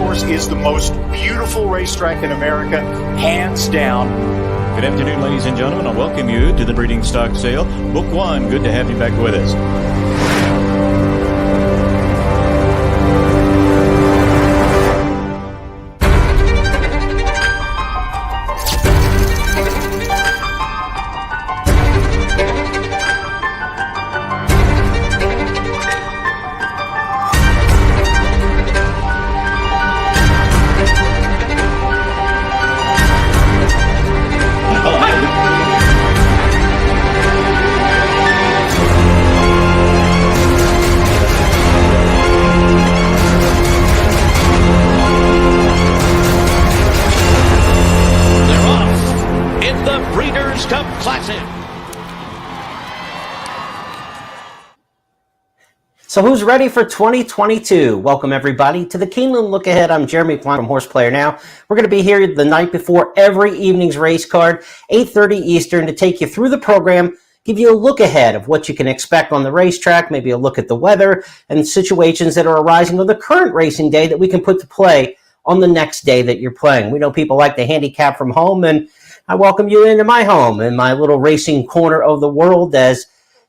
course is the most beautiful racetrack in America, hands down. Good afternoon, ladies and gentlemen. I welcome you to the breeding stock sale. Book one. Good to have you back with us. So who's ready for 2022? Welcome everybody to the Keeneland Look Ahead. I'm Jeremy Plonk from Horse Player Now. We're going to be here the night before every evening's race card, 8:30 Eastern, to take you through the program, give you a look ahead of what you can expect on the racetrack, maybe a look at the weather and situations that are arising on the current racing day that we can put to play on the next day that you're playing. We know people like to handicap from home, and I welcome you into my home, in my little racing corner of the world, as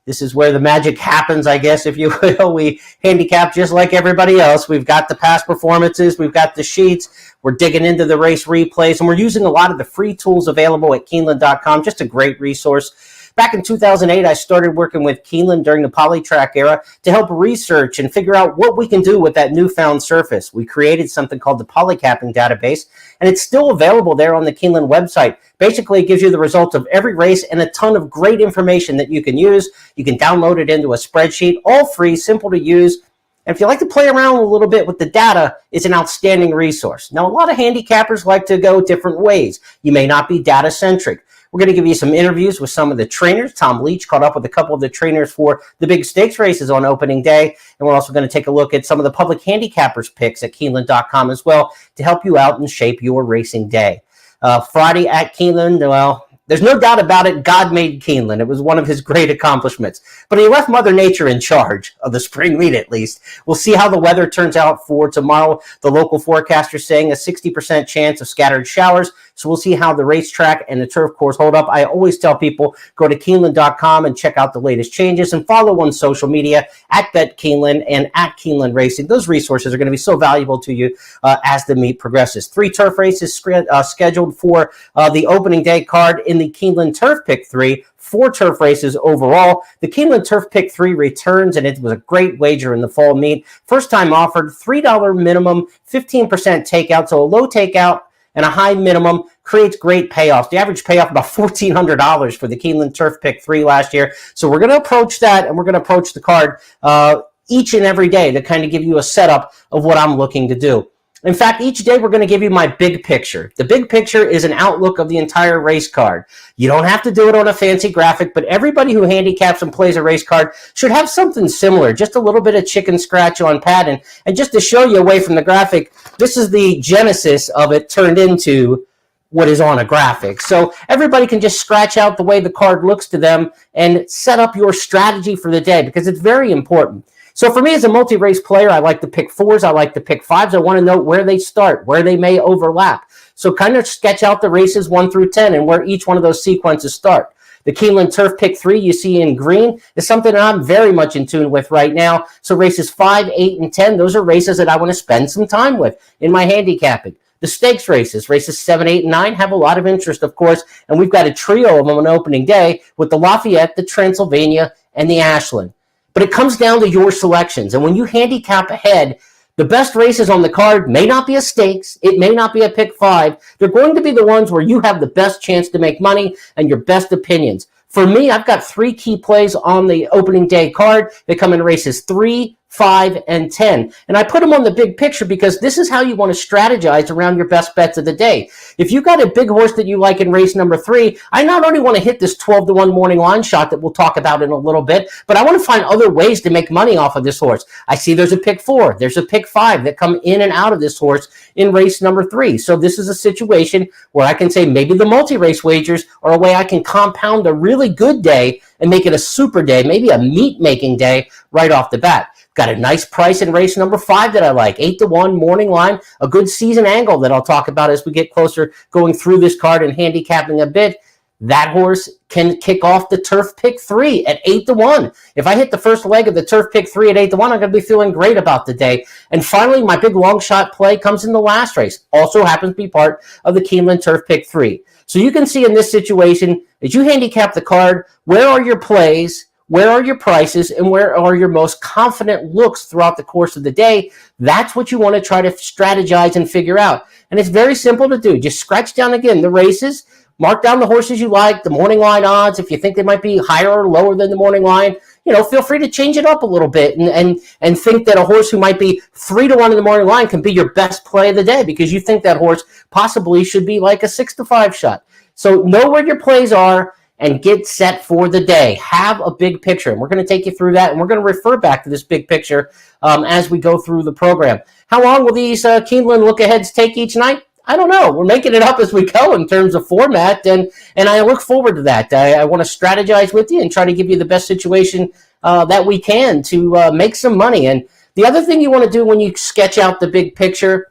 this is where the magic happens, I guess, if you will. We handicap just like everybody else. We've got the past performances. We've got the sheets. We're digging into the race replays, and we're using a lot of the free tools available at Keeneland.com. Just a great resource. Back in 2008, I started working with Keeneland during the Polytrack era to help research and figure out what we can do with that newfound surface. We created something called the Handicapping database, and it's still available there on the Keeneland website. Basically, it gives you the results of every race and a ton of great information that you can use. You can download it into a spreadsheet, all free, simple to use. And if you like to play around a little bit with the data, it's an outstanding resource. Now, a lot of handicappers like to go different ways. You may not be data-centric. We're going to give you some interviews with some of the trainers. Tom Leach caught up with a couple of the trainers for the big stakes races on opening day. And we're also going to take a look at some of the public handicappers picks at Keeneland.com as well to help you out and shape your racing day. Friday at Keeneland, well, there's no doubt about it, God made Keeneland. It was one of his great accomplishments. But he left Mother Nature in charge of the spring meet, at least. We'll see how the weather turns out for tomorrow. The local forecaster is saying a 60% chance of scattered showers. So we'll see how the racetrack and the turf course hold up. I always tell people, go to Keeneland.com and check out the latest changes, and follow on social media at Bet Keeneland and at Keeneland Racing. Those resources are going to be so valuable to you as the meet progresses. 3 turf races scheduled for the opening day card in the Keeneland Turf Pick 3. 4 turf races overall. The Keeneland Turf Pick 3 returns, and it was a great wager in the fall meet. First time offered, $3 minimum, 15% takeout, so a low takeout and a high minimum creates great payoffs. The average payoff about $1,400 for the Keeneland Turf Pick 3 last year. So we're going to approach that, and we're going to approach the card each and every day to kind of give you a setup of what I'm looking to do. In fact, each day we're going to give you my big picture. The big picture is an outlook of the entire race card. You don't have to do it on a fancy graphic, but everybody who handicaps and plays a race card should have something similar, just a little bit of chicken scratch on pattern. And just to show you away from the graphic, this is the genesis of it turned into what is on a graphic. So everybody can just scratch out the way the card looks to them and set up your strategy for the day, because it's very important. So for me as a multi-race player, I like to pick 4s. I like to pick 5s. I want to know where they start, where they may overlap. So kind of sketch out the races 1 through 10 and where each one of those sequences start. The Keeneland Turf Pick 3 you see in green is something that I'm very much in tune with right now. So races 5, 8, and 10, those are races that I want to spend some time with in my handicapping. The stakes races, races 7, 8, and 9, have a lot of interest, of course, and we've got a trio of them on opening day with the Lafayette, the Transylvania, and the Ashland. But it comes down to your selections. And when you handicap ahead, the best races on the card may not be a stakes. It may not be a pick 5. They're going to be the ones where you have the best chance to make money and your best opinions. For me, I've got 3 key plays on the opening day card. They come in races 3, 5, and 10. And I put them on the big picture because this is how you want to strategize around your best bets of the day. If you got a big horse that you like in race number 3, I not only want to hit this 12-1 morning line shot that we'll talk about in a little bit, but I want to find other ways to make money off of this horse. I see there's a pick 4, there's a pick 5 that come in and out of this horse in race number 3. So this is a situation where I can say maybe the multi-race wagers are a way I can compound a really good day and make it a super day, maybe a meat-making day right off the bat. Got a nice price in race number 5 that I like. 8-1 morning line, a good season angle that I'll talk about as we get closer going through this card and handicapping a bit. That horse can kick off the Turf Pick 3 at 8-1. If I hit the first leg of the Turf Pick 3 at 8-1, I'm going to be feeling great about the day. And finally, my big long shot play comes in the last race. Also happens to be part of the Keeneland Turf Pick 3. So you can see in this situation, as you handicap the card, where are your plays, where are your prices, and where are your most confident looks throughout the course of the day. That's what you want to try to strategize and figure out. And it's very simple to do. Just scratch down again the races. Mark down the horses you like, the morning line odds. If you think they might be higher or lower than the morning line, feel free to change it up a little bit and think that a horse who might be 3-1 in the morning line can be your best play of the day because you think that horse possibly should be like a 6-5 shot. So know where your plays are and get set for the day. Have a big picture. And we're going to take you through that, and we're going to refer back to this big picture as we go through the program. How long will these Keeneland look-aheads take each night? I don't know. We're making it up as we go in terms of format, and I look forward to that. I want to strategize with you and try to give you the best situation that we can to make some money. And the other thing you want to do when you sketch out the big picture,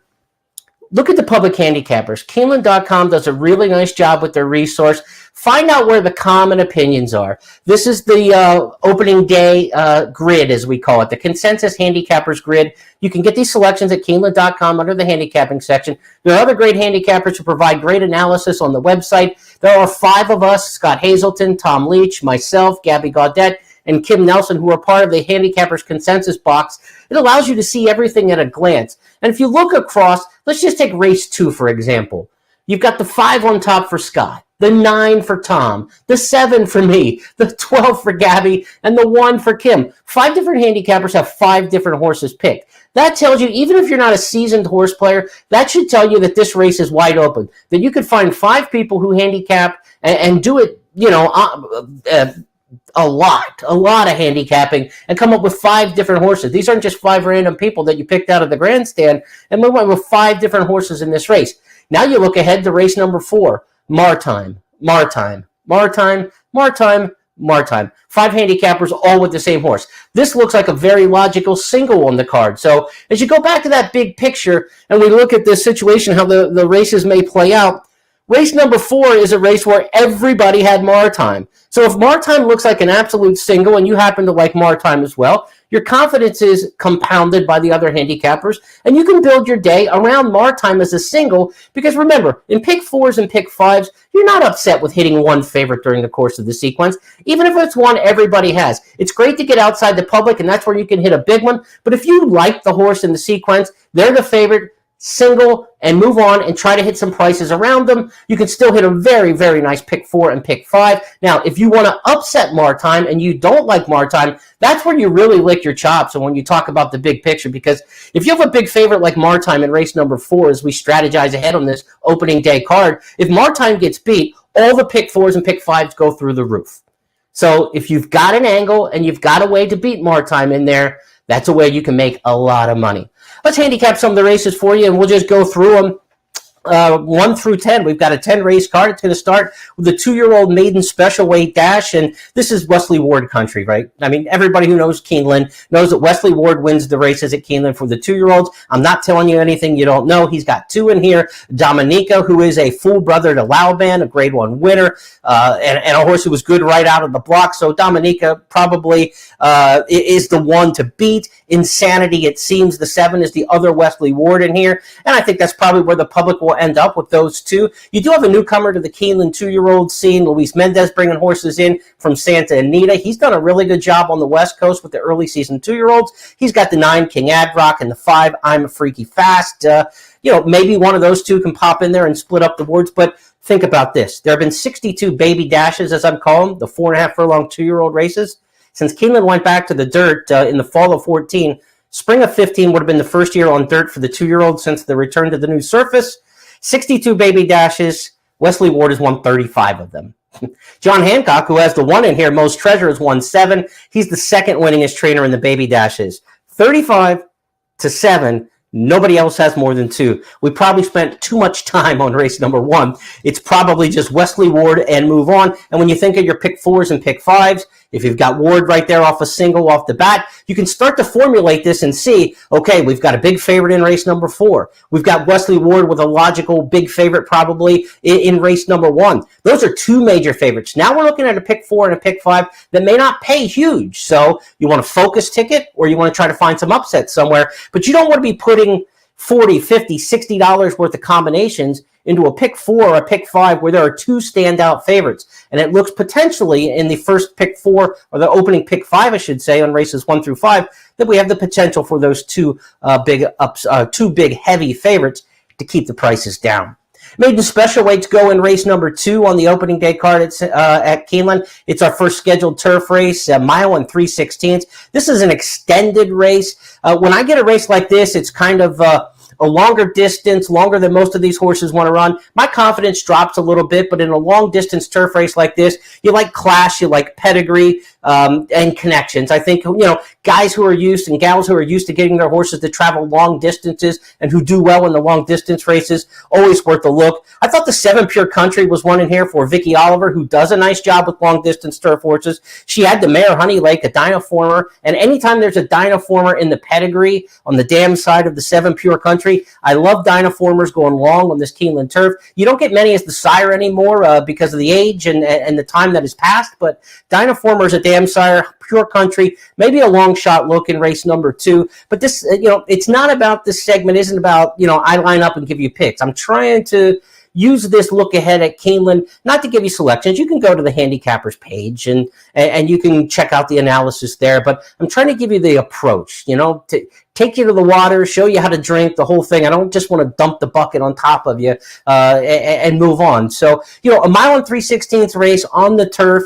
look at the public handicappers. Keeneland.com does a really nice job with their resource. Find out where the common opinions are. This is the opening day grid, as we call it, the consensus handicappers grid. You can get these selections at Keeneland.com under the handicapping section. There are other great handicappers who provide great analysis on the website. There are 5 of us, Scott Hazelton, Tom Leach, myself, Gabby Gaudette, and Kim Nelson, who are part of the handicappers consensus box. It allows you to see everything at a glance. And if you look across, let's just take race 2, for example. You've got the 5 on top for Scott, the 9 for Tom, the 7 for me, the 12 for Gabby, and the 1 for Kim. 5 different handicappers have 5 different horses picked. That tells you, even if you're not a seasoned horse player, that should tell you that this race is wide open, that you could find 5 people who handicap and do it, a lot of handicapping and come up with 5 different horses. These aren't just 5 random people that you picked out of the grandstand, and we went with 5 different horses in this race. Now you look ahead to race number 4, Maritime. 5 handicappers all with the same horse. This looks like a very logical single on the card. So as you go back to that big picture and we look at this situation, how the races may play out, race number 4 is a race where everybody had Maritime. So if Maritime looks like an absolute single and you happen to like Maritime as well, your confidence is compounded by the other handicappers, and you can build your day around Maritime as a single because remember, in pick 4s and pick 5s, you're not upset with hitting one favorite during the course of the sequence, even if it's one everybody has. It's great to get outside the public, and that's where you can hit a big one, but if you like the horse in the sequence, they're the favorite, single, and move on and try to hit some prices around them. You can still hit a very, very nice pick 4 and pick 5. Now, if you want to upset Maritime and you don't like Maritime, that's where you really lick your chops and when you talk about the big picture, because if you have a big favorite like Maritime in race number 4 as we strategize ahead on this opening day card, if Maritime gets beat, all the pick 4s and pick 5s go through the roof. So if you've got an angle and you've got a way to beat Maritime in there, that's a way you can make a lot of money. Let's handicap some of the races for you, and we'll just go through them 1 through 10. We've got a 10-race card. It's going to start with the 2-year-old maiden special weight dash, and this is Wesley Ward country, right? I mean, everybody who knows Keeneland knows that Wesley Ward wins the races at Keeneland for the 2-year-olds. I'm not telling you anything you don't know. He's got 2 in here. Dominica, who is a full brother to Lauban, a Grade 1 winner, and a horse who was good right out of the block. So Dominica probably is the one to beat. Insanity, it seems. The 7 is the other Wesley Ward in here, and I think that's probably where the public will end up with those 2. You do have a newcomer to the Keeneland 2-year-old scene, Luis Mendez, bringing horses in from Santa Anita. He's done a really good job on the West Coast with the early season 2-year-olds. He's got the 9 King Adrock and the 5 I'm a Freaky Fast. Maybe one of those 2 can pop in there and split up the boards, but think about this. There have been 62 baby dashes, as I'm calling them, the 4.5 furlong 2-year-old races. Since Keeneland went back to the dirt in the fall of 14, spring of 15 would have been the first year on dirt for the 2-year-old since the return to the new surface. 62 baby dashes. Wesley Ward has won 35 of them. John Hancock, who has the 1 in here, Most Treasure, has won 7. He's the second winningest trainer in the baby dashes. 35-7. Nobody else has more than 2. We probably spent too much time on race number 1. It's probably just Wesley Ward and move on. And when you think of your pick 4s and pick 5s, if you've got Ward right there off a single off the bat, you can start to formulate this and see, okay, we've got a big favorite in race number 4. We've got Wesley Ward with a logical big favorite probably in race number 1. Those are 2 major favorites. Now we're looking at a pick 4 and a pick 5 that may not pay huge. So you want a focus ticket or you want to try to find some upsets somewhere, but you don't want to be putting $40, $50, $60 worth of combinations into a pick 4 or a pick 5 where there are 2 standout favorites. And it looks potentially in the first pick 4 or the opening pick 5, I should say, on races 1 through 5, that we have the potential for those 2 big heavy favorites to keep the prices down. Made the special weights go in race number 2 on the opening day card at Keeneland. It's our first scheduled turf race, a mile and 3/16. This is an extended race. When I get a race like this, it's kind of a longer distance, longer than most of these horses want to run. My confidence drops a little bit, but in a long distance turf race like this, you like class, you like pedigree, and connections. I think, guys who are used and gals who are used to getting their horses to travel long distances and who do well in the long distance races, always worth a look. I thought the 7 Pure Country was one in here for Vicky Oliver, who does a nice job with long distance turf horses. She had the mare Honey Lake, a Dynaformer, and anytime there's a Dynaformer in the pedigree on the dam side of the 7 Pure Country, I love Dynaformers going long on this Keeneland turf. You don't get many as the sire anymore because of the age and the time that has passed, but Dynaformers a dam sire, Pure Country, maybe a long shot look in race number 2. But this, it's not about this segment, isn't about, I line up and give you picks. I'm trying to use this look ahead at Keeneland, not to give you selections. You can go to the handicappers page and you can check out the analysis there, but I'm trying to give you the approach, to take you to the water, show you how to drink, the whole thing. I don't just want to dump the bucket on top of you and move on. So, a mile and 3/16 race on the turf,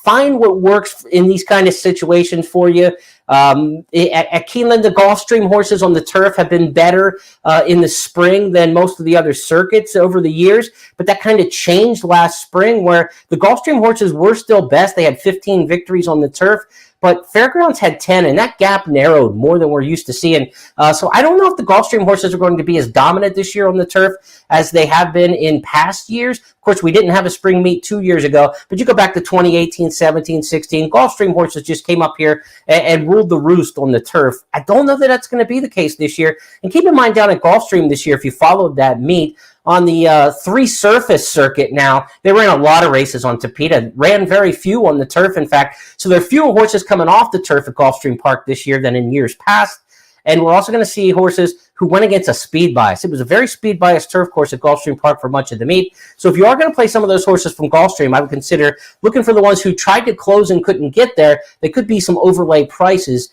find what works in these kind of situations for you. At Keeneland, the Gulfstream horses on the turf have been better in the spring than most of the other circuits over the years, but that kind of changed last spring where the Gulfstream horses were still best. They had 15 victories on the turf, but Fairgrounds had 10, and that gap narrowed more than we're used to seeing. So I don't know if the Gulfstream horses are going to be as dominant this year on the turf as they have been in past years. Of course, we didn't have a spring meet 2 years ago, but you go back to 2018, 17, 16. Gulfstream horses just came up here and ruled the roost on the turf. I don't know that that's going to be the case this year. And keep in mind down at Gulfstream this year, if you followed that meet, on the 3 surface circuit now, they ran a lot of races on Tapeta, ran very few on the turf, in fact. So there are fewer horses coming off the turf at Gulfstream Park this year than in years past. And we're also going to see horses who went against a speed bias. It was a very speed biased turf course at Gulfstream Park for much of the meet. So if you are going to play some of those horses from Gulfstream, I would consider looking for the ones who tried to close and couldn't get there. There could be some overlay prices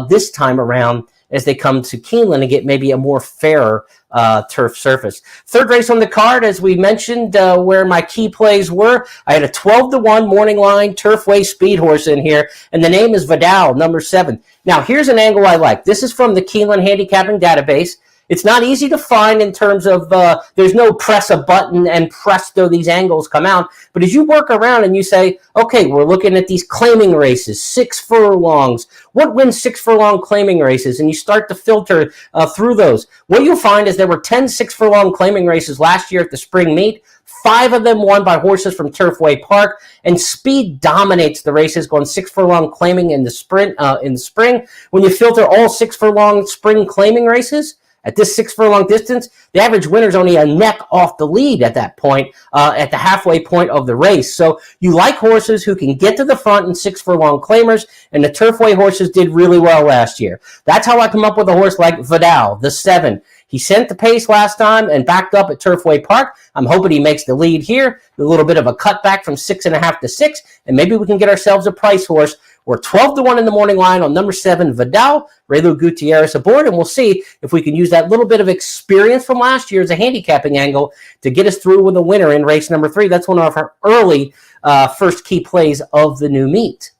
this time around as they come to Keeneland and get maybe a more fairer turf surface. Third race on the card, as we mentioned, where my key plays were, I had a 12-1 morning line Turfway speed horse in here, and the name is Vidal, number 7. Now, here's an angle I like. This is from the Keeneland Handicapping database. It's not easy to find in terms of there's no press a button and presto, these angles come out. But as you work around and you say, okay, we're looking at these claiming races, 6 furlongs. What wins 6 furlong claiming races? And you start to filter through those. What you'll find is there were 10 6-furlong claiming races last year at the spring meet. 5 of them won by horses from Turfway Park, and speed dominates the races, going 6 furlong claiming in the sprint in the spring. When you filter all 6 furlong spring claiming races, at this 6 furlong distance, the average winner is only a neck off the lead at that point, at the halfway point of the race. So you like horses who can get to the front in 6 furlong claimers, and the Turfway horses did really well last year. That's how I come up with a horse like Vidal, the 7. He sent the pace last time and backed up at Turfway Park. I'm hoping he makes the lead here, a little bit of a cutback from 6.5 to 6, and maybe we can get ourselves a price horse. We're 12-1 in the morning line on number 7, Vidal. Raylu Gutierrez aboard, and we'll see if we can use that little bit of experience from last year as a handicapping angle to get us through with a winner in race number 3. That's one of our early first key plays of the new meet.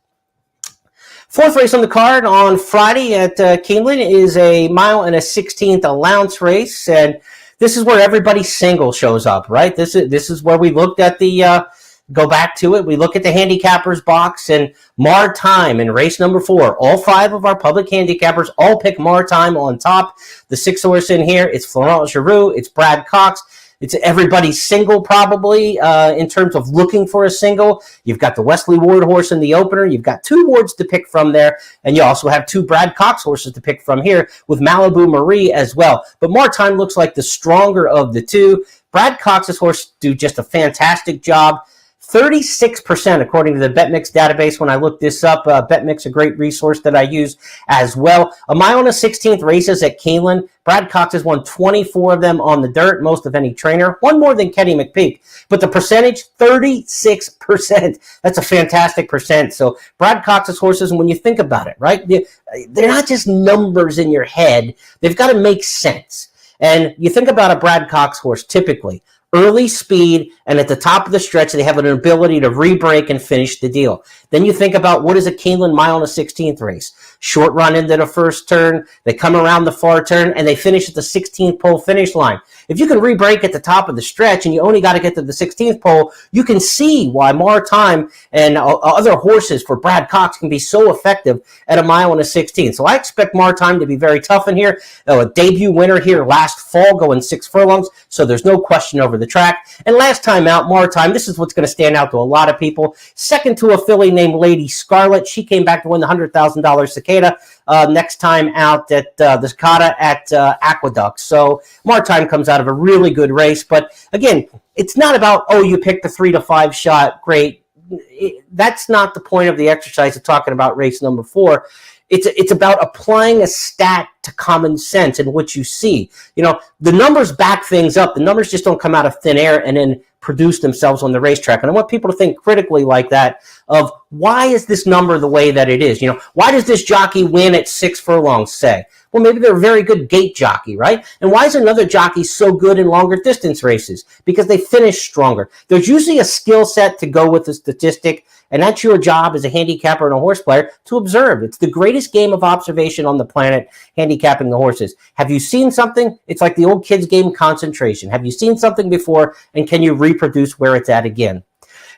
Fourth race on the card on Friday at Keeneland is a mile and a 16th allowance race, and this is where everybody single shows up, right? This is where we looked at the go back to it. We look at the handicappers box and Maritime in race number 4. All 5 of our public handicappers all pick Maritime on top. The 6th horse in here, it's Florent Giroux, it's Brad Cox. It's everybody's single probably in terms of looking for a single. You've got the Wesley Ward horse in the opener. You've got 2 Wards to pick from there. And you also have 2 Brad Cox horses to pick from here with Malibu Marie as well. But Maritime looks like the stronger of the 2. Brad Cox's horse do just a fantastic job. 36% according to the BetMix database when I looked this up. BetMix, a great resource that I use as well. A mile and a 16th races at Keeneland. Brad Cox has won 24 of them on the dirt, most of any trainer. One more than Kenny McPeak. But the percentage, 36%. That's a fantastic percent. So Brad Cox's horses, and when you think about it, right, they're not just numbers in your head. They've got to make sense. And you think about a Brad Cox horse, typically, early speed, and at the top of the stretch, they have an ability to re-break and finish the deal. Then you think about what is a Keeneland mile and a 16th race. Short run into the first turn, they come around the far turn, and they finish at the 16th pole finish line. If you can re-break at the top of the stretch and you only got to get to the 16th pole, you can see why Maritime and other horses for Brad Cox can be so effective at a mile and a 16th. So I expect Maritime to be very tough in here. A debut winner here last fall going 6 furlongs, so there's no question over the track. And last time out, Maritime, this is what's going to stand out to a lot of people. Second to a filly named Lady Scarlet. She came back to win the $100,000 Cicada next time out at the Cicada at Aqueduct. So Maritime comes out of a really good race. But again, it's not about, oh, you picked the 3 to 5 shot. Great. That's not the point of the exercise of talking about race number 4. It's about applying a stat to common sense and what you see. You know, the numbers back things up. The numbers just don't come out of thin air and then produce themselves on the racetrack. And I want people to think critically like that of why is this number the way that it is? You know, why does this jockey win at 6 furlongs, say? Well, maybe they're a very good gate jockey, right? And why is another jockey so good in longer distance races? Because they finish stronger. There's usually a skill set to go with the statistic, and that's your job as a handicapper and a horse player to observe. It's the greatest game of observation on the planet, handicapping the horses. Have you seen something? It's like the old kids game, concentration. Have you seen something before, and can you reproduce where it's at again?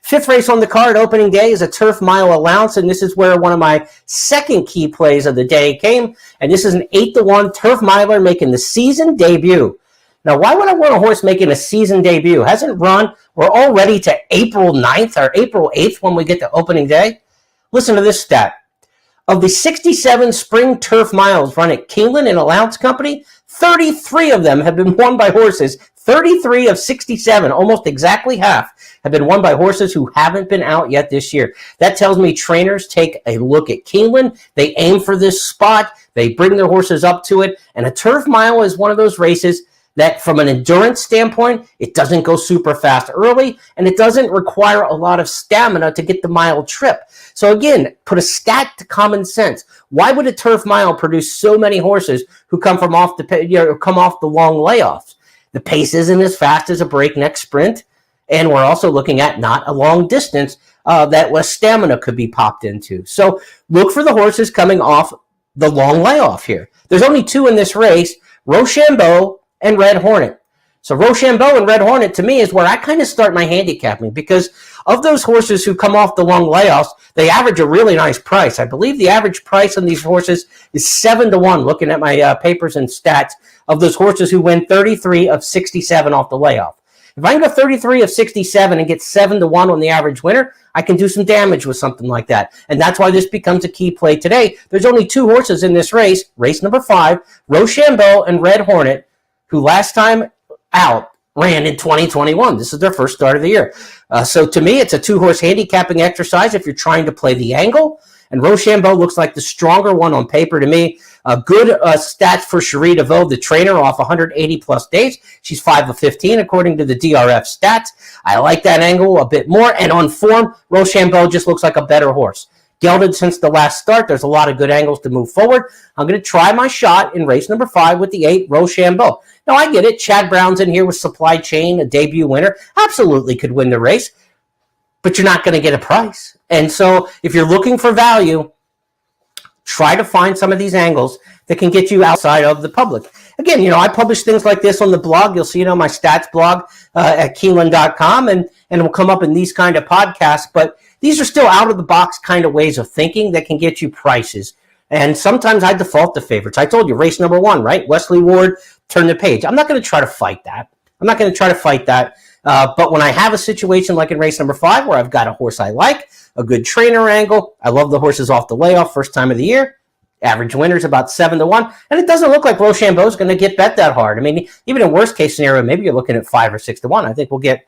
5th race on the card, opening day, is a turf mile allowance, and this is where one of my second key plays of the day came, and this is an 8-1 turf miler making the season debut. Now, why would I want a horse making a season debut? Hasn't run. We're already to April 9th or April 8th when we get to opening day. Listen to this stat. Of the 67 spring turf miles run at Keeneland and Allowance Company, 33 of them have been won by horses. 33 of 67, almost exactly half, have been won by horses who haven't been out yet this year. That tells me trainers take a look at Keeneland. They aim for this spot. They bring their horses up to it. And a turf mile is one of those races that from an endurance standpoint, it doesn't go super fast early, and it doesn't require a lot of stamina to get the mile trip. So again, put a stat to common sense. Why would a turf mile produce so many horses who come off the long layoffs? The pace isn't as fast as a breakneck sprint, and we're also looking at not a long distance that less stamina could be popped into. So look for the horses coming off the long layoff here. There's only 2 in this race, Rochambeau and Red Hornet. So Rochambeau and Red Hornet, to me, is where I kind of start my handicapping, because of those horses who come off the long layoffs, they average a really nice price. I believe the average price on these horses is 7-1, looking at my papers and stats, of those horses who win 33 of 67 off the layoff. If I can go 33 of 67 and get 7-1 on the average winner, I can do some damage with something like that. And that's why this becomes a key play today. There's only 2 horses in this race, race number 5, Rochambeau and Red Hornet, who last time out ran in 2021. This is their first start of the year. So to me, it's a 2-horse handicapping exercise if you're trying to play the angle. And Rochambeau looks like the stronger one on paper to me. Good stats for Cherie DeVoe, the trainer, off 180-plus days. She's 5 of 15 according to the DRF stats. I like that angle a bit more. And on form, Rochambeau just looks like a better horse. Gelded since the last start. There's a lot of good angles to move forward. I'm going to try my shot in race number 5 with the 8, Rochambeau. Now, I get it. Chad Brown's in here with Supply Chain, a debut winner. Absolutely could win the race, but you're not going to get a price. And so if you're looking for value, try to find some of these angles that can get you outside of the public. Again, I publish things like this on the blog. You'll see it on my stats blog at Keeneland.com. And and it will come up in these kind of podcasts, but these are still out-of-the-box kind of ways of thinking that can get you prices. And sometimes I default to favorites. I told you, race number 1, right? Wesley Ward, turn the page. I'm not going to try to fight that. But when I have a situation like in race number 5 where I've got a horse I like, a good trainer angle, I love the horses off the layoff, first time of the year, average winner's about 7-1, and it doesn't look like Rochambeau is going to get bet that hard. I mean, even in worst case scenario, maybe you're looking at 5 or 6-1. I think we'll get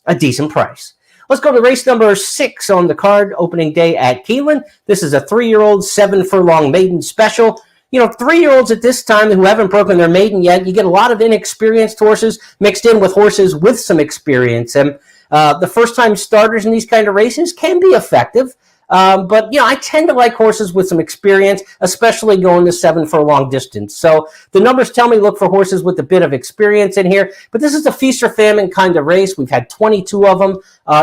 a decent price. Let's go to race number 6 on the card, opening day at Keeneland. This is a 3-year-old, 7-furlong maiden special. You know, 3-year-olds at this time who haven't broken their maiden yet, you get a lot of inexperienced horses mixed in with horses with some experience. And the first-time starters in these kind of races can be effective. But, I tend to like horses with some experience, especially going the 7-furlong distance. So the numbers tell me look for horses with a bit of experience in here. But this is a feast or famine kind of race. We've had 22 of them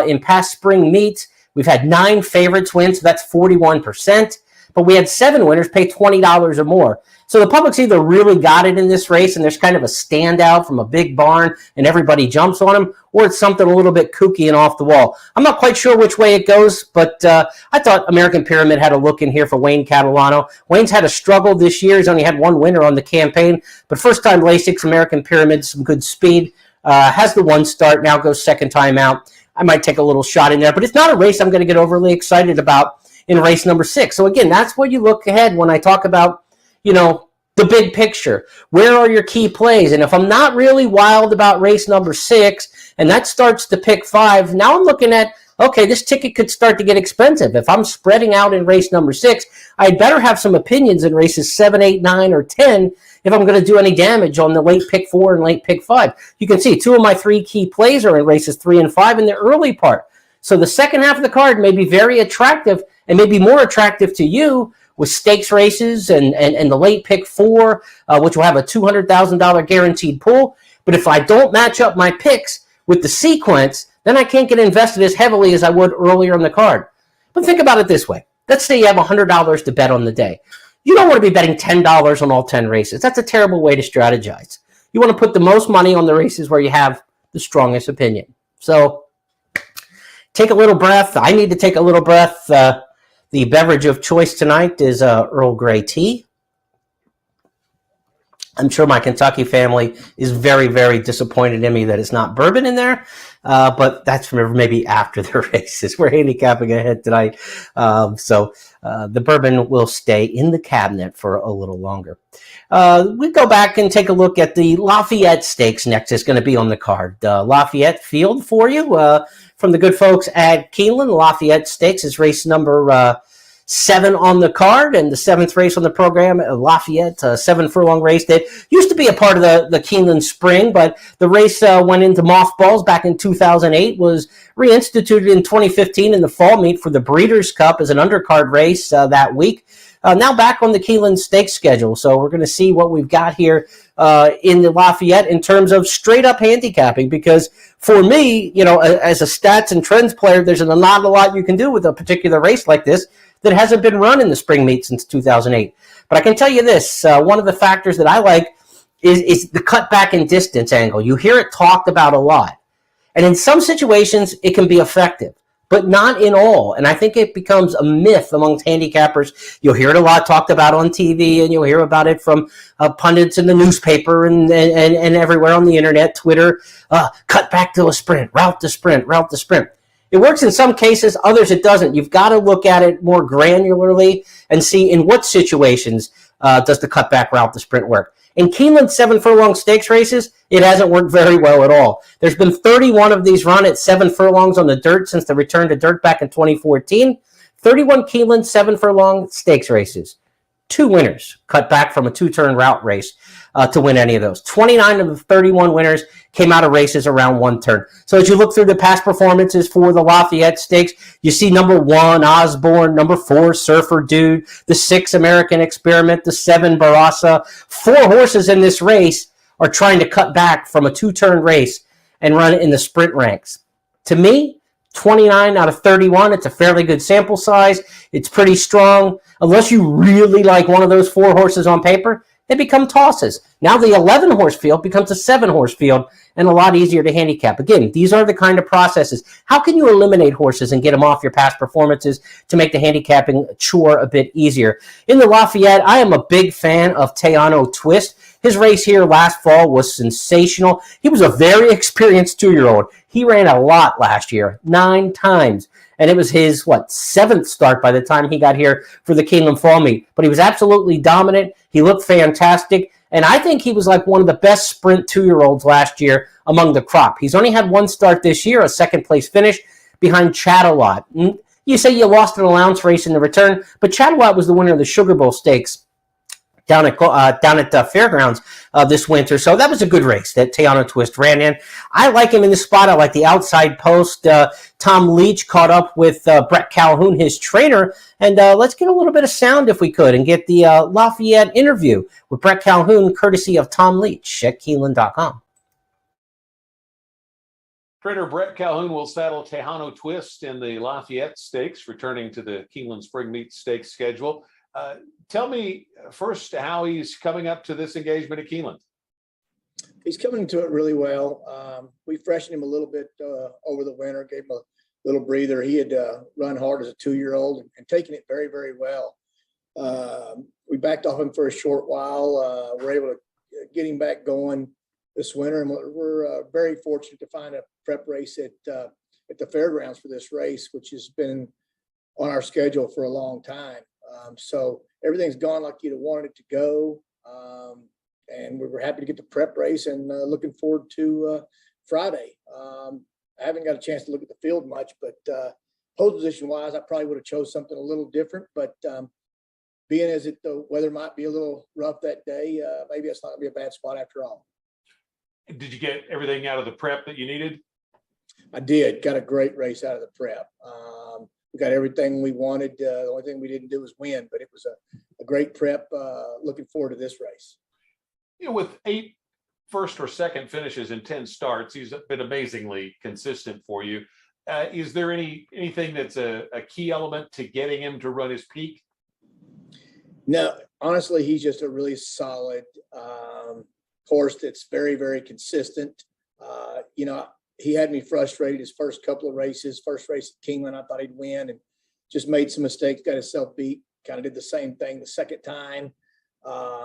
in past spring meets. We've had 9 favorites win, so that's 41%. But we had 7 winners pay $20 or more. So the public's either really got it in this race and there's kind of a standout from a big barn and everybody jumps on him, or it's something a little bit kooky and off the wall. I'm not quite sure which way it goes, but I thought American Pyramid had a look in here for Wayne Catalano. Wayne's had a struggle this year. He's only had 1 winner on the campaign, but first time Lasix, American Pyramid, some good speed. Has the 1 start, now goes second time out. I might take a little shot in there, but it's not a race I'm going to get overly excited about in race number 6. So again, that's where you look ahead when I talk about, the big picture. Where are your key plays? And if I'm not really wild about race number 6, and that starts to pick 5, now I'm looking at, okay, this ticket could start to get expensive. If I'm spreading out in race number 6, I'd better have some opinions in races 7, 8, 9, or 10 if I'm going to do any damage on the late pick 4 and late pick 5. You can see 2 of my 3 key plays are in races 3 and 5 in the early part. So the second half of the card may be very attractive and maybe more attractive to you with stakes races and the late pick 4, which will have a $200,000 guaranteed pool. But if I don't match up my picks with the sequence, then I can't get invested as heavily as I would earlier in the card. But think about it this way. Let's say you have $100 to bet on the day. You don't want to be betting $10 on all 10 races. That's a terrible way to strategize. You want to put the most money on the races where you have the strongest opinion. So take a little breath. I need to take a little breath. The beverage of choice tonight is Earl Grey tea. I'm sure my Kentucky family is very, very disappointed in me that it's not bourbon in there, but that's for maybe after the races. We're handicapping ahead tonight, so the bourbon will stay in the cabinet for a little longer. We go back and take a look at the Lafayette Stakes next. Is going to be on the card. Lafayette Field for you from the good folks at Keeneland. Lafayette Stakes is race number 7 on the card, and the 7th race on the program, Lafayette, 7-furlong race that used to be a part of the Keeneland Spring, but the race went into mothballs back in 2008, was reinstituted in 2015 in the fall meet for the Breeders' Cup as an undercard race that week. Now back on the Keeneland Stakes schedule, so we're going to see what we've got here in the Lafayette in terms of straight-up handicapping, because for me, as a stats and trends player, there's not a lot you can do with a particular race like this that hasn't been run in the spring meet since 2008. But I can tell you this, one of the factors that I like is the cutback in distance angle. You hear it talked about a lot. And in some situations, it can be effective, but not in all. And I think it becomes a myth amongst handicappers. You'll hear it a lot talked about on TV, and you'll hear about it from pundits in the newspaper and everywhere on the internet, Twitter. Cut back to a sprint, route to sprint, route to sprint. It works in some cases, others it doesn't. You've got to look at it more granularly and see in what situations does the cutback route to sprint work. In Keeneland 7-furlong stakes races, it hasn't worked very well at all. There's been 31 of these run at 7 furlongs on the dirt since the return to dirt back in 2014. 31 Keeneland 7-furlong stakes races. 2 winners cut back from a 2-turn route race to win any of those. 29 of the 31 winners came out of races around 1 turn. So as you look through the past performances for the Lafayette Stakes, you see number 1, Osborne, number 4, Surfer Dude, the 6, American Experiment, the 7, Barassa. 4 horses in this race are trying to cut back from a 2-turn race and run in the sprint ranks. To me, 29 out of 31, it's a fairly good sample size. It's pretty strong. Unless you really like one of those 4 horses on paper, they become tosses. Now the 11-horse field becomes a 7-horse field and a lot easier to handicap. Again, these are the kind of processes. How can you eliminate horses and get them off your past performances to make the handicapping chore a bit easier? In the Lafayette, I am a big fan of Teano Twist. His race here last fall was sensational. He was a very experienced 2-year-old. He ran a lot last year, 9 times. And it was his, 7th start by the time he got here for the Keeneland Fall Meet. But he was absolutely dominant. He looked fantastic. And I think he was like one of the best sprint 2-year-olds last year among the crop. He's only had 1 start this year, a 2nd-place finish behind Chattelot. You say you lost an allowance race in the return, but Chattelot was the winner of the Sugar Bowl Stakes down at Fairgrounds this winter. So that was a good race that Teano Twist ran in. I like him in the spot. I like the outside post. Tom Leach caught up with Brett Calhoun, his trainer. And let's get a little bit of sound, if we could, and get the Lafayette interview with Brett Calhoun, courtesy of Tom Leach at Keeneland.com. Trainer Brett Calhoun will saddle Teano Twist in the Lafayette Stakes, returning to the Keeneland Spring Meet Stakes schedule. Tell me first how he's coming up to this engagement at Keeneland. He's coming to it really well. We freshened him a little bit over the winter, gave him a little breather. He had run hard as a 2-year-old and taken it very, very well. We backed off him for a short while. We're able to get him back going this winter, and we're very fortunate to find a prep race at the fairgrounds for this race, which has been on our schedule for a long time. So everything's gone like you'd have wanted it to go. And we were happy to get the prep race and looking forward to Friday. I haven't got a chance to look at the field much, but pole position wise, I probably would have chose something a little different, but being as the weather might be a little rough that day, maybe it's not gonna be a bad spot after all. Did you get everything out of the prep that you needed? I did. Got a great race out of the prep. We got everything we wanted. The only thing we didn't do was win, but it was a great prep. Looking forward to this race. You know, with 8 first or second finishes in 10 starts, he's been amazingly consistent for you. Is there anything that's a key element to getting him to run his peak? No, honestly, he's just a really solid horse that's very, very consistent. He had me frustrated his first couple of races. First race at Keeneland, I thought he'd win and just made some mistakes, got himself beat. Kind of did the same thing the second time.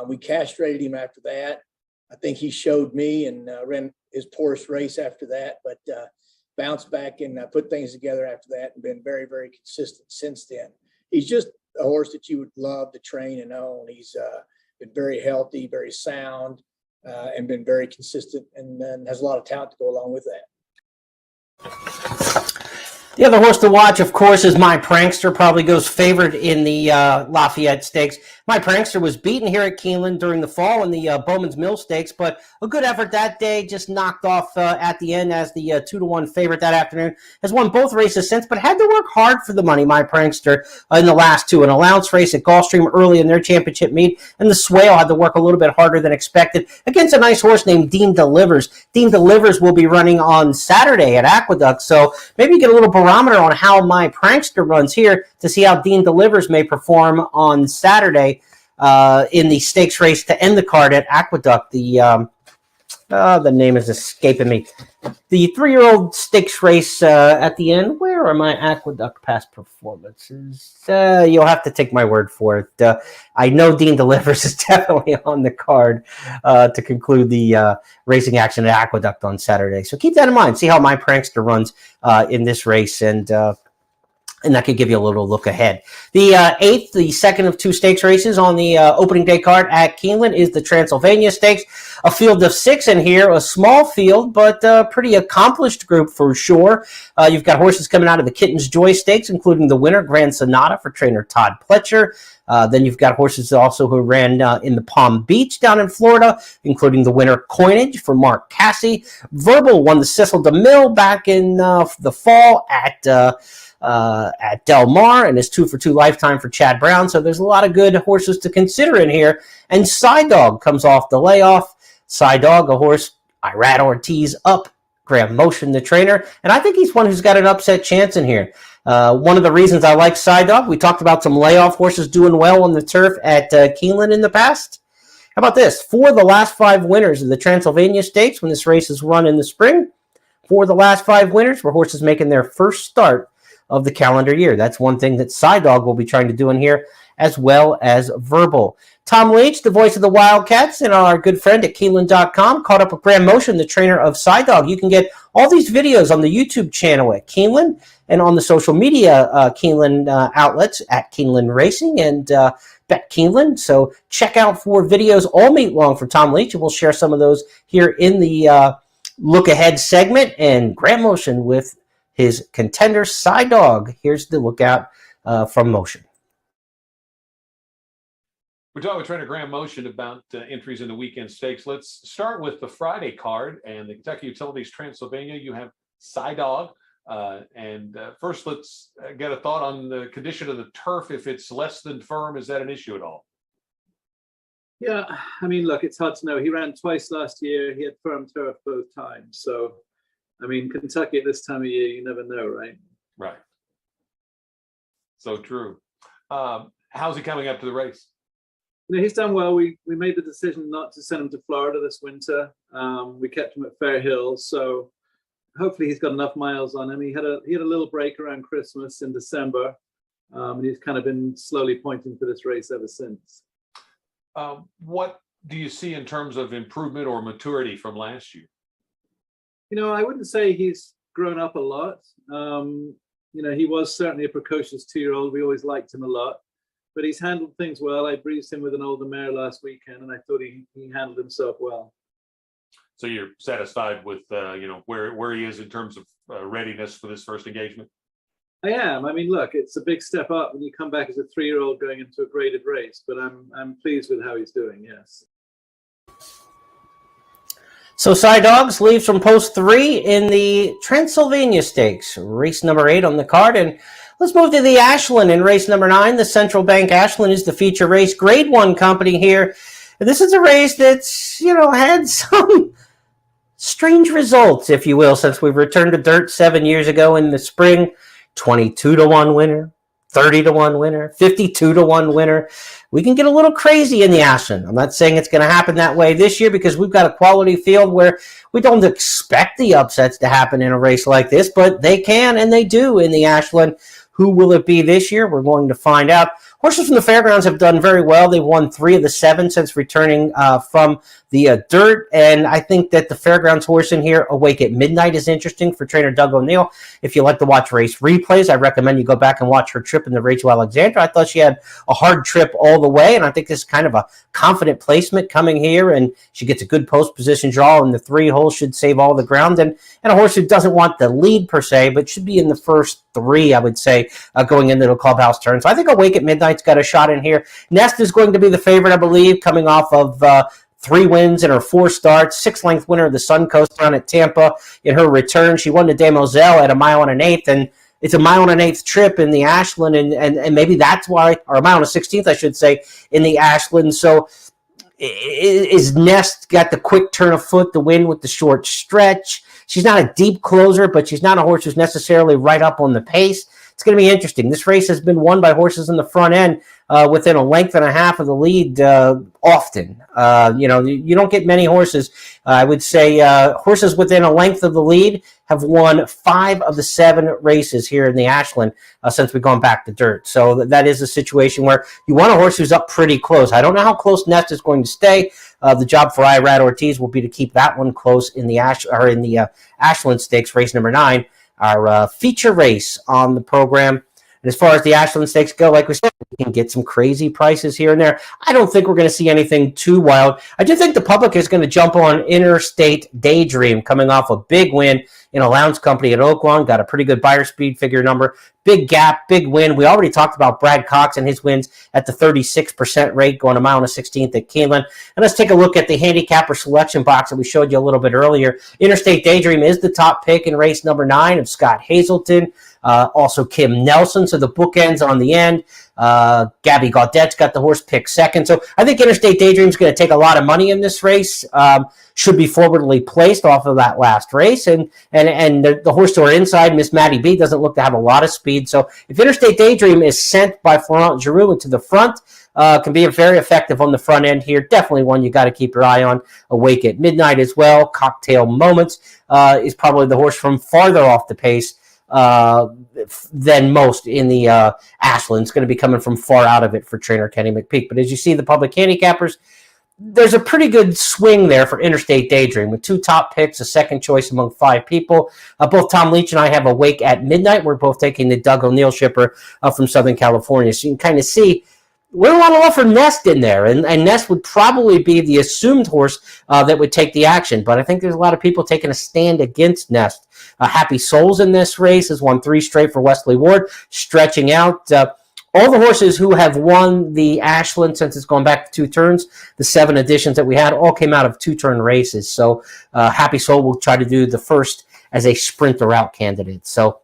We castrated him after that. I think he showed me and ran his poorest race after that, but bounced back and put things together after that and been very, very consistent since then. He's just a horse that you would love to train and own. He's been very healthy, very sound, and been very consistent, and then has a lot of talent to go along with that. The other horse to watch, of course, is My Prankster. Probably goes favored in the Lafayette Stakes. My Prankster was beaten here at Keeneland during the fall in the Bowman's Mill Stakes, but a good effort that day, just knocked off at the end as the 2-1 favorite that afternoon. Has won both races since, but had to work hard for the money, My Prankster, in the last 2. An allowance race at Gulfstream early in their championship meet, and the Swale had to work a little bit harder than expected against a nice horse named Dean Delivers. Dean Delivers will be running on Saturday at Aqueduct, so maybe get a little barometer on how My Prankster runs here to see how Dean Delivers may perform on Saturday in the stakes race to end the card at Aqueduct. The name is escaping me. The 3-year-old stakes race at the end. Where are my Aqueduct past performances? You'll have to take my word for it. I know Dean Delivers is definitely on the card to conclude the racing action at Aqueduct on Saturday. So keep that in mind. See how My Prankster runs in this race, and that could give you a little look ahead. The 8th, the second of 2 stakes races on the opening day card at Keeneland, is the Transylvania Stakes. A field of 6 in here, a small field, but a pretty accomplished group for sure. You've got horses coming out of the Kitten's Joy Stakes, including the winner, Grand Sonata, for trainer Todd Pletcher. Then you've got horses also who ran in the Palm Beach down in Florida, including the winner, Coinage, for Mark Cassie. Verbal won the Cecil DeMille back in the fall at Del Mar, and is 2 for 2 lifetime for Chad Brown. So there's a lot of good horses to consider in here. And Side Dog comes off the layoff. Side Dog, a horse Irad Ortiz up, Graham Motion, the trainer, and I think he's one who's got an upset chance in here. One of the reasons I like Side Dog, we talked about some layoff horses doing well on the turf at Keeneland in the past. How about this? 4 of the last 5 winners of the Transylvania Stakes, when this race is run in the spring, 4 of the last 5 winners were horses making their first start of the calendar year. That's one thing that Dog will be trying to do in here, as well as Verbal. Tom Leach, the voice of the Wildcats, and our good friend at Keeneland.com, caught up with Graham Motion, the trainer of Dog. You can get all these videos on the YouTube channel at Keeneland and on the social media Keeneland outlets at Keeneland Racing and Bet Keeneland. So check out for videos all meet long for Tom Leach, and we'll share some of those here in the Look Ahead segment. And Graham Motion with his contender Dog. Here's the lookout from Motion. We're talking with trainer Graham Motion about entries in the weekend stakes. Let's start with the Friday card and the Kentucky Utilities Transylvania. You have Dog. First, let's get a thought on the condition of the turf. If it's less than firm, is that an issue at all? Yeah, I mean, look, it's hard to know. He ran twice last year. He had firm turf both times. So, I mean, Kentucky at this time of year, you never know, right? Right. So true. How's he coming up to the race? You know, he's done well. We made the decision not to send him to Florida this winter. We kept him at Fair Hills, so hopefully he's got enough miles on him. He had a little break around Christmas in December, and he's kind of been slowly pointing for this race ever since. What do you see in terms of improvement or maturity from last year? You know, I wouldn't say he's grown up a lot. You know, he was certainly a precocious 2-year-old. We always liked him a lot. But he's handled things well. I breezed him with an older mare last weekend, and I thought he handled himself well. So you're satisfied with you know, where he is in terms of readiness for this first engagement? I am. I mean, look, it's a big step up when you come back as a 3-year-old going into a graded race. But I'm pleased with how he's doing. Yes. So Dogs leaves from post 3 in the Transylvania Stakes, race number 8 on the card, and let's move to the Ashland in race number 9. The Central Bank Ashland is the feature race. Grade 1 company here. And this is a race that's, you know, had some strange results, if you will, since we've returned to dirt 7 years ago in the spring. 22-1 winner, 30-1 winner, 52-1 winner. We can get a little crazy in the Ashland. I'm not saying it's going to happen that way this year because we've got a quality field where we don't expect the upsets to happen in a race like this, but they can and they do in the Ashland. Who will it be this year? We're going to find out. Horses from the fairgrounds have done very well. They've won 3 of the 7 since returning from the dirt. And I think that the fairgrounds horse in here, Awake at Midnight, is interesting for trainer Doug O'Neill. If you like to watch race replays, I recommend you go back and watch her trip in the Rachel Alexandra. I thought she had a hard trip all the way. And I think this is kind of a confident placement coming here. And she gets a good post position draw. And the 3 holes should save all the ground. And a horse who doesn't want the lead per se, but should be in the first 3, I would say, going into the clubhouse turn. So I think Awake at Midnight's got a shot in here. Nest is going to be the favorite, I believe, coming off of 3 wins in her 4 starts. 6-length winner of the Suncoast down at Tampa in her return. She won the De Moselle at 1 1/8, and it's a 1 1/8 trip in the Ashland, and maybe that's why, or 1 16th, I should say, in the Ashland. So is Nest got the quick turn of foot, the win with the short stretch? She's not a deep closer, but she's not a horse who's necessarily right up on the pace. It's going to be interesting. This race has been won by horses in the front end within 1.5 lengths of the lead often. You know, you don't get many horses. I would say horses within 1 length of the lead have won 5 of the 7 races here in the Ashland since we've gone back to dirt. So that is a situation where you want a horse who's up pretty close. I don't know how close Nest is going to stay. The job for Irad Ortiz will be to keep that one close in the Ashland Stakes, race number 9. Our feature race on the program. And as far as the Ashland Stakes go, like we said, we can get some crazy prices here and there. I don't think we're going to see anything too wild. I do think the public is going to jump on Interstate Daydream, coming off a big win in a lounge company at Oaklawn. Got a pretty good buyer speed figure number. Big gap, big win. We already talked about Brad Cox and his wins at the 36% rate, going 1 16th at Keeneland. And let's take a look at the handicapper selection box that we showed you a little bit earlier. Interstate Daydream is the top pick in race number 9 of Scott Hazelton. Also Kim Nelson, so the bookends on the end. Gabby Gaudette's got the horse picked second. So I think Interstate Daydream is going to take a lot of money in this race. Should be forwardly placed off of that last race. And the horse to her inside, Miss Maddie B, doesn't look to have a lot of speed. So if Interstate Daydream is sent by Florent Giroux into the front, can be very effective on the front end here. Definitely one you got to keep your eye on. Awake at Midnight as well. Cocktail Moments is probably the horse from farther off the pace than most in the Ashland. It's going to be coming from far out of it for trainer Kenny McPeak. But as you see, the public handicappers, there's a pretty good swing there for Interstate Daydream with 2 top picks, a second choice among 5 people. Both Tom Leach and I have Awake at Midnight. We're both taking the Doug O'Neill shipper from Southern California. So you can kind of see we're a lot of love for Nest in there, and Nest would probably be the assumed horse that would take the action. But I think there's a lot of people taking a stand against Nest. Happy Souls in this race has won 3 straight for Wesley Ward, stretching out. All the horses who have won the Ashland since it's gone back to 2 turns, the 7 editions that we had, all came out of 2-turn races. So Happy Soul will try to do the first as a sprinter route candidate. So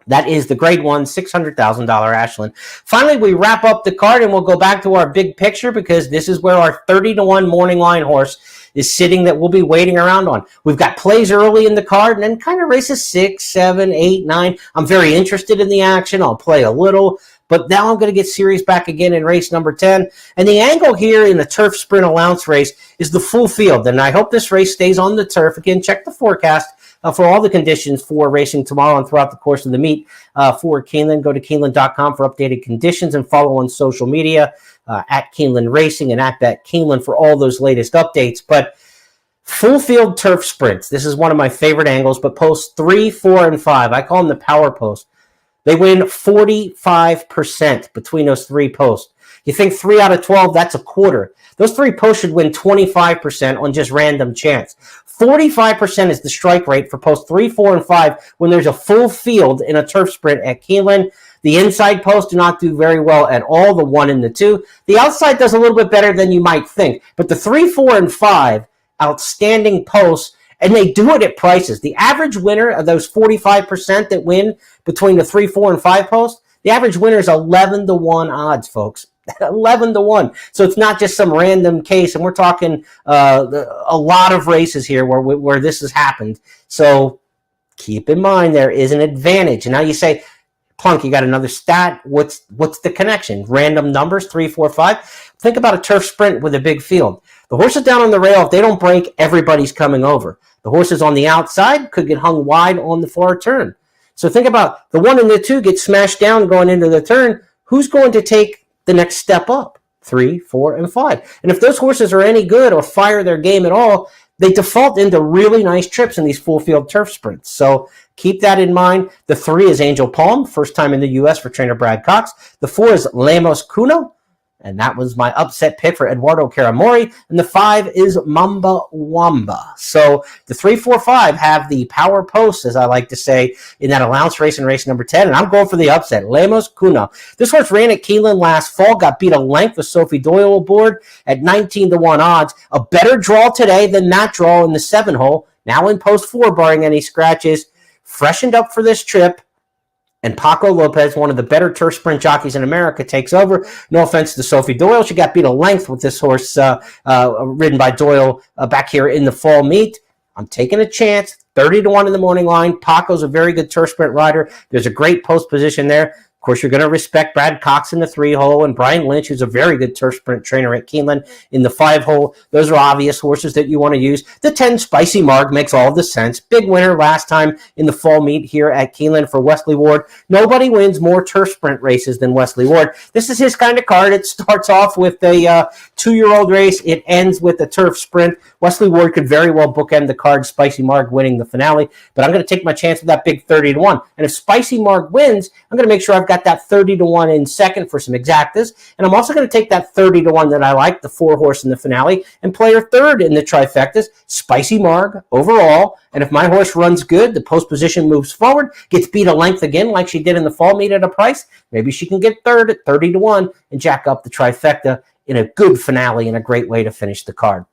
that is the grade 1, $600,000 Ashland. Finally, we wrap up the card and we'll go back to our big picture because this is where our 30-1 morning line horse is sitting that we'll be waiting around on. We've got plays early in the card and then kind of races 6, 7, 8, 9. I'm very interested in the action. I'll play a little, but now I'm going to get serious back again in race number 10. And the angle here in the turf sprint allowance race is the full field. And I hope this race stays on the turf. Again, check the forecast for all the conditions for racing tomorrow and throughout the course of the meet for Keeneland. Go to Keeneland.com for updated conditions and follow on social media at Keeneland Racing and at Bet Keeneland for all those latest updates. But full field turf sprints, this is one of my favorite angles, but posts 3, 4, and 5. I call them the power posts. They win 45% between those 3 posts. You think 3 out of 12, that's a quarter. Those 3 posts should win 25% on just random chance. 45% is the strike rate for posts 3, 4, and 5 when there's a full field in a turf sprint at Keeneland. The inside posts do not do very well at all, the 1 and the 2. The outside does a little bit better than you might think. But the 3, 4, and 5, outstanding posts, and they do it at prices. The average winner of those 45% that win between the 3, 4, and 5 posts, the average winner is 11-1 odds, folks. 11-1. So it's not just some random case, and we're talking a lot of races here where this has happened. So keep in mind there is an advantage. And now you say, Plonk, you got another stat. What's the connection? Random numbers, 3, 4, 5. Think about a turf sprint with a big field. The horses down on the rail, if they don't break, everybody's coming over. The horses on the outside could get hung wide on the far turn. So think about the 1 and the 2 get smashed down going into the turn. Who's going to take the next step up? 3, 4, and 5. And if those horses are any good or fire their game at all, they default into really nice trips in these full field turf sprints. So keep that in mind. The 3 is Angel Palm, first time in the U.S. for trainer Brad Cox. The 4 is Lemos Cuno, and that was my upset pick for Eduardo Caramori. And the 5 is Mamba Wamba. So the 3, 4, 5 have the power posts, as I like to say, in that allowance race in race number 10. And I'm going for the upset, Lemos Cuno. This horse ran at Keeneland last fall, got beat a length with Sophie Doyle aboard at 19-1 odds. A better draw today than that draw in the 7 hole. Now in post 4, barring any scratches. Freshened up for this trip. And Paco Lopez, one of the better turf sprint jockeys in America, takes over. No offense to Sophie Doyle. She got beat a length with this horse ridden by Doyle back here in the fall meet. I'm taking a chance. 30-1 in the morning line. Paco's a very good turf sprint rider. There's a great post position there. Of course, you're going to respect Brad Cox in the 3 hole and Brian Lynch, who's a very good turf sprint trainer at Keeneland in the 5 hole. Those are obvious horses that you want to use. The 10 Spicy Marg makes all the sense. Big winner last time in the fall meet here at Keeneland for Wesley Ward. Nobody wins more turf sprint races than Wesley Ward. This is his kind of card. It starts off with a 2-year-old race. It ends with a turf sprint. Wesley Ward could very well bookend the card, Spicy Marg winning the finale. But I'm going to take my chance with that big 30-1. And if Spicy Marg wins, I'm going to make sure I've got that 30-1 in second for some exactas. And I'm also going to take that 30-1 that I like, the 4 horse in the finale, and play her third in the trifectas, Spicy Marg overall. And if my horse runs good, the post position moves forward, gets beat a length again like she did in the fall meet at a price, maybe she can get third at 30-1 and jack up the trifecta in a good finale and a great way to finish the card.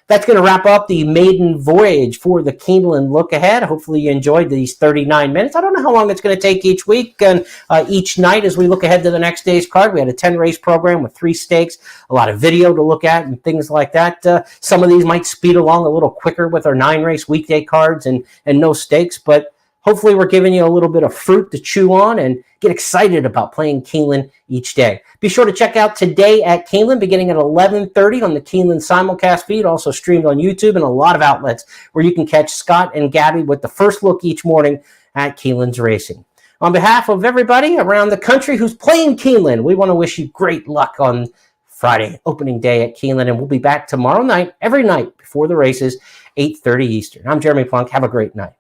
That's going to wrap up the maiden voyage for the Keeneland Look Ahead. Hopefully you enjoyed these 39 minutes. I don't know how long it's going to take each week and each night as we look ahead to the next day's card. We had a 10-race program with 3 stakes, a lot of video to look at and things like that. Some of these might speed along a little quicker with our 9-race weekday cards and no stakes, but hopefully we're giving you a little bit of fruit to chew on and get excited about playing Keeneland each day. Be sure to check out Today at Keeneland beginning at 11:30 on the Keeneland simulcast feed, also streamed on YouTube and a lot of outlets where you can catch Scott and Gabby with the first look each morning at Keeneland's racing. On behalf of everybody around the country who's playing Keeneland, we want to wish you great luck on Friday, opening day at Keeneland, and we'll be back tomorrow night, every night before the races, 8:30 Eastern. I'm Jeremy Plonk. Have a great night.